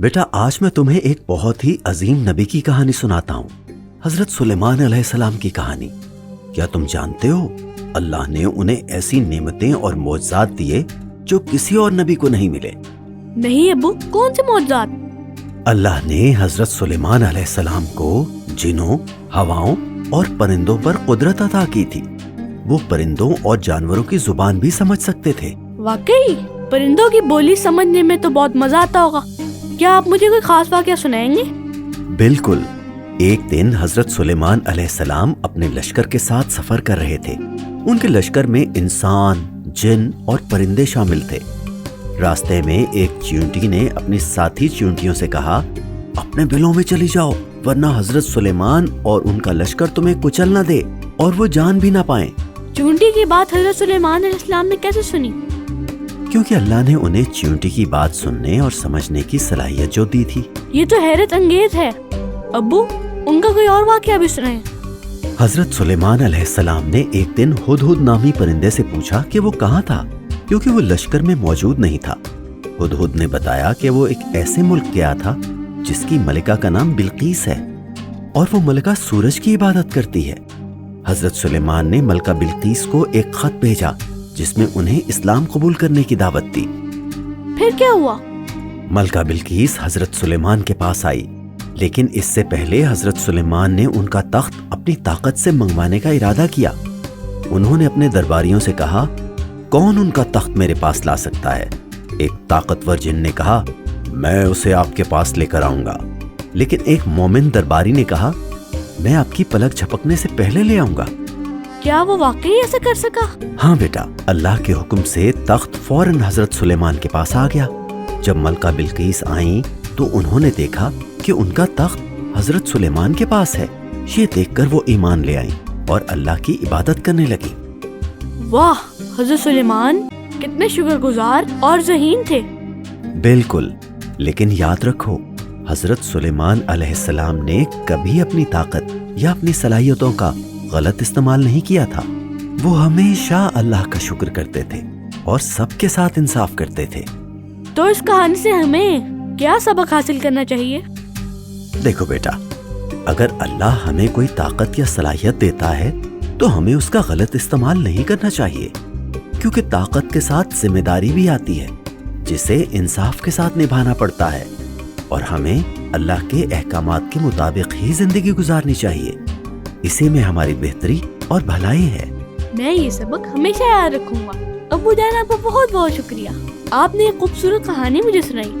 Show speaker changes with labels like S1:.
S1: بیٹا آج میں تمہیں ایک بہت ہی عظیم نبی کی کہانی سناتا ہوں، حضرت سلیمان علیہ السلام کی کہانی۔ کیا تم جانتے ہو اللہ نے انہیں ایسی نعمتیں اور معجزات دیے جو کسی اور نبی کو نہیں ملے؟
S2: نہیں ابو، کون سے معجزات؟
S1: اللہ نے حضرت سلیمان علیہ السلام کو جنوں، ہواؤں اور پرندوں پر قدرت عطا کی تھی۔ وہ پرندوں اور جانوروں کی زبان بھی سمجھ سکتے تھے۔
S2: واقعی پرندوں کی بولی سمجھنے میں تو بہت مزہ آتا ہوگا۔ کیا آپ مجھے کوئی خاص واقعہ سنائیں گے؟
S1: بالکل۔ ایک دن حضرت سلیمان علیہ السلام اپنے لشکر کے ساتھ سفر کر رہے تھے۔ ان کے لشکر میں انسان، جن اور پرندے شامل تھے۔ راستے میں ایک چیونٹی نے اپنی ساتھی چیونٹیوں سے کہا، اپنے بلوں میں چلی جاؤ ورنہ حضرت سلیمان اور ان کا لشکر تمہیں کچل نہ دے اور وہ جان بھی نہ پائیں۔
S2: چیونٹی کی بات حضرت سلیمان علیہ السلام نے کیسے سنی؟
S1: کیونکہ اللہ نے انہیں چیونٹی کی بات سننے اور سمجھنے کی صلاحیت جو دی تھی۔
S2: یہ تو حیرت انگیز ہے۔ ابو، ان کا کوئی اور واقعہ بھی سنائیں۔
S1: حضرت سلیمان علیہ السلام نے ایک دن ہدہد نامی پرندے سے پوچھا کہ وہ کہاں تھا، کیونکہ وہ لشکر میں موجود نہیں تھا۔ ہدہد نے بتایا کہ وہ ایک ایسے ملک گیا تھا جس کی ملکہ کا نام بلقیس ہے اور وہ ملکہ سورج کی عبادت کرتی ہے۔ حضرت سلیمان نے ملکہ بلقیس کو ایک خط بھیجا جس میں انہیں اسلام قبول کرنے کی دعوت دی۔
S2: پھر کیا ہوا؟
S1: ملکہ بلقیس حضرت سلیمان کے پاس آئی، لیکن اس سے پہلے حضرت سلیمان نے ان کا تخت اپنی طاقت سے منگوانے کا ارادہ کیا۔ انہوں نے اپنے درباریوں سے کہا، کون ان کا تخت میرے پاس لا سکتا ہے؟ ایک طاقتور جن نے کہا، میں اسے آپ کے پاس لے کر آؤں گا۔ لیکن ایک مومن درباری نے کہا، میں آپ کی پلک جھپکنے سے پہلے لے آؤں گا۔
S2: کیا وہ واقعی ایسا کر سکا؟
S1: ہاں بیٹا، اللہ کے حکم سے تخت فوراً حضرت سلیمان کے پاس آ گیا۔ جب ملکہ بلقیس آئیں تو انہوں نے دیکھا کہ ان کا تخت حضرت سلیمان کے پاس ہے۔ یہ دیکھ کر وہ ایمان لے آئیں اور اللہ کی عبادت کرنے لگی۔
S2: واہ، حضرت سلیمان کتنے شکر گزار اور ذہین تھے۔
S1: بالکل، لیکن یاد رکھو، حضرت سلیمان علیہ السلام نے کبھی اپنی طاقت یا اپنی صلاحیتوں کا غلط استعمال نہیں کیا تھا۔ وہ ہمیشہ اللہ کا شکر کرتے تھے اور سب کے ساتھ انصاف کرتے تھے۔
S2: تو اس کہانی سے ہمیں کیا سبق حاصل کرنا چاہیے؟
S1: دیکھو بیٹا، اگر اللہ ہمیں کوئی طاقت یا صلاحیت دیتا ہے تو ہمیں اس کا غلط استعمال نہیں کرنا چاہیے، کیونکہ طاقت کے ساتھ ذمہ داری بھی آتی ہے جسے انصاف کے ساتھ نبھانا پڑتا ہے، اور ہمیں اللہ کے احکامات کے مطابق ہی زندگی گزارنی چاہیے۔ اسی میں ہماری بہتری اور بھلائی ہے۔
S2: میں یہ سبق ہمیشہ یاد رکھوں گا۔ ابو جان، آپ کا بہت بہت شکریہ، آپ نے ایک خوبصورت کہانی مجھے سنائی۔